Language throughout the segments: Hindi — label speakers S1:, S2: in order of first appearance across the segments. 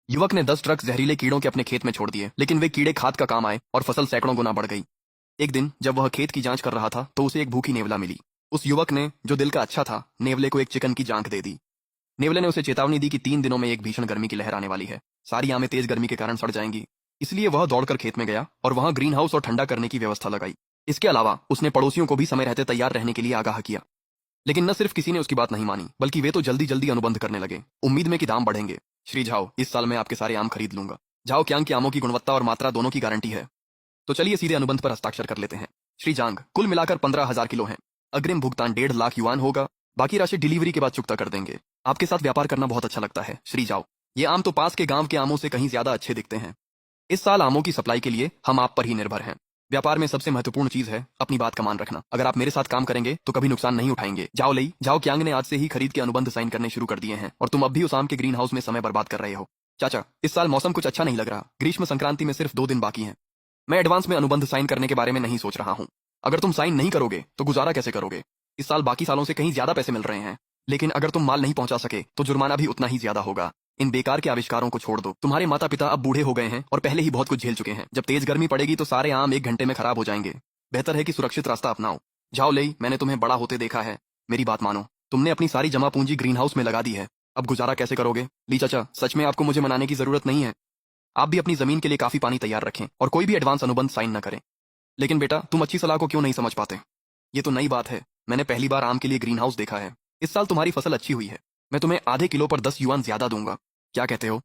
S1: युवक ने 10 ट्रक जहरीले कीड़ों के अपने खेत में छोड़ दिए, लेकिन वे कीड़े खाद का काम आए और फसल सैकड़ों गुना बढ़ गई। एक दिन जब वह खेत की जांच कर रहा था तो उसे एक भूखी नेवला मिली। उस युवक ने, जो दिल का अच्छा था, नेवले को एक चिकन की जांच दे दी। नेवले ने उसे चेतावनी दी कि 3 दिनों में एक भीषण गर्मी की लहर आने वाली है। सारी आमें तेज गर्मी के कारण सड़ जाएंगी। इसलिए वह दौड़कर खेत में गया और वहां ग्रीन हाउस और ठंडा करने की व्यवस्था लगाई। इसके अलावा उसने पड़ोसियों को भी समय रहते तैयार रहने के लिए आगाह किया। लेकिन न सिर्फ किसी ने उसकी बात नहीं मानी, बल्कि वे तो जल्दी जल्दी अनुबंध करने लगे, उम्मीद में कि दाम बढ़ेंगे। श्री झाओ, इस साल मैं आपके सारे आम खरीद लूंगा। झाओ क्यांग के आमों की गुणवत्ता और मात्रा दोनों की गारंटी है। तो चलिए सीधे अनुबंध पर हस्ताक्षर कर लेते हैं। श्री जांग, कुल मिलाकर 15,000 किलो हैं। अग्रिम भुगतान 1.5 लाख युआन होगा। बाकी राशि डिलीवरी के बाद चुकता कर देंगे। आपके साथ व्यापार करना बहुत अच्छा लगता है श्री जाओ। ये आम तो पास के गांव के आमों से कहीं ज्यादा अच्छे दिखते हैं। इस साल आमों की सप्लाई के लिए हम आप पर ही निर्भर हैं। व्यापार में सबसे महत्वपूर्ण चीज है अपनी बात का मान रखना। अगर आप मेरे साथ काम करेंगे तो कभी नुकसान नहीं उठाएंगे। जाओ लई, जाओ क्यांग ने आज से ही खरीद के अनुबंध साइन करने शुरू कर दिए हैं और तुम अब भी उस आम के ग्रीन हाउस में समय बर्बाद कर रहे हो। चाचा, इस साल मौसम कुछ अच्छा नहीं लग रहा। ग्रीष्म संक्रांति में सिर्फ 2 दिन बाकी हैं। मैं एडवांस में अनुबंध साइन करने के बारे में नहीं सोच रहा हूँ। अगर तुम साइन नहीं करोगे तो गुजारा कैसे करोगे? इस साल बाकी सालों से कहीं ज्यादा पैसे मिल रहे हैं, लेकिन अगर तुम माल नहीं पहुंचा सके तो जुर्माना भी उतना ही ज्यादा होगा। इन बेकार के आविष्कारों को छोड़ दो। तुम्हारे माता पिता अब बूढ़े हो गए हैं और पहले ही बहुत कुछ झेल चुके हैं। जब तेज गर्मी पड़ेगी तो सारे आम 1 घंटे में खराब हो जाएंगे। बेहतर है कि सुरक्षित रास्ता अपनाओ। जाओ लेई, मैंने तुम्हें बड़ा होते देखा है। मेरी बात मानो। तुमने अपनी सारी जमा पूंजी ग्रीन हाउस में लगा दी है। अब गुजारा कैसे करोगे? ली चाचा, सच में आपको मुझे मनाने की जरूरत नहीं है। आप भी अपनी जमीन के लिए काफी पानी तैयार रखें और कोई भी एडवांस अनुबंध साइन न करें। लेकिन बेटा, तुम अच्छी सलाह को क्यों नहीं समझ पाते? ये तो नई बात है। मैंने पहली बार आम के लिए ग्रीन हाउस देखा है। इस साल तुम्हारी फसल अच्छी हुई है। मैं तुम्हें आधे किलो पर 10 युआन ज्यादा दूंगा। क्या कहते हो?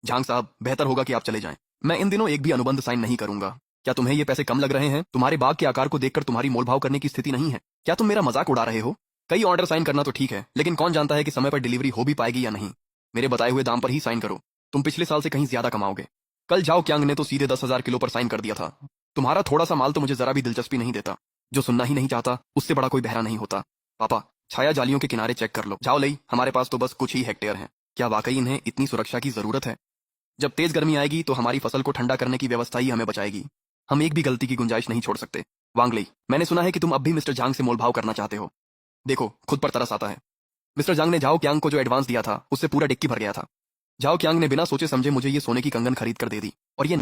S1: झांग साहब, बेहतर होगा कि आप चले जाएं। मैं इन दिनों एक भी अनुबंध साइन नहीं करूंगा। क्या तुम्हें ये पैसे कम लग रहे हैं? तुम्हारे बाग के आकार को देखकर तुम्हारी मोलभाव करने की स्थिति नहीं है। क्या तुम मेरा मजाक उड़ा रहे हो? कई ऑर्डर साइन करना तो ठीक है, लेकिन कौन जानता है कि समय पर डिलीवरी हो भी पाएगी या नहीं। मेरे बताए हुए दाम पर ही साइन करो। तुम पिछले साल से कहीं ज्यादा कमाओगे। कल जाओ क्यांग ने तो सीधे 10,000 किलो पर साइन कर दिया था। तुम्हारा थोड़ा सा माल तो मुझे जरा भी दिलचस्पी नहीं देता। जो सुनना ही नहीं चाहता उससे बड़ा कोई बहरा नहीं होता। पापा, छाया जालियों के किनारे चेक कर लो। जाओ लई, हमारे पास तो बस कुछ ही हेक्टेयर हैं। क्या वाकई इन्हें इतनी सुरक्षा की जरूरत है? जब तेज गर्मी आएगी तो हमारी फसल को ठंडा करने की व्यवस्था ही हमें बचाएगी। हम एक भी गलती की गुंजाइश नहीं छोड़ सकते। वांग लई, मैंने सुना है कि तुम अब भी मिस्टर जांग से मोलभाव करना चाहते हो। देखो, खुद पर तरस आता है। मिस्टर जांग ने जाओ क्यांग को जो एडवांस दिया था उससे पूरा डिक्की भर गया था। जाओ क्यांग ने बिना सोचे समझे मुझे ये सोने की कंगन खरीद कर दे दी और ये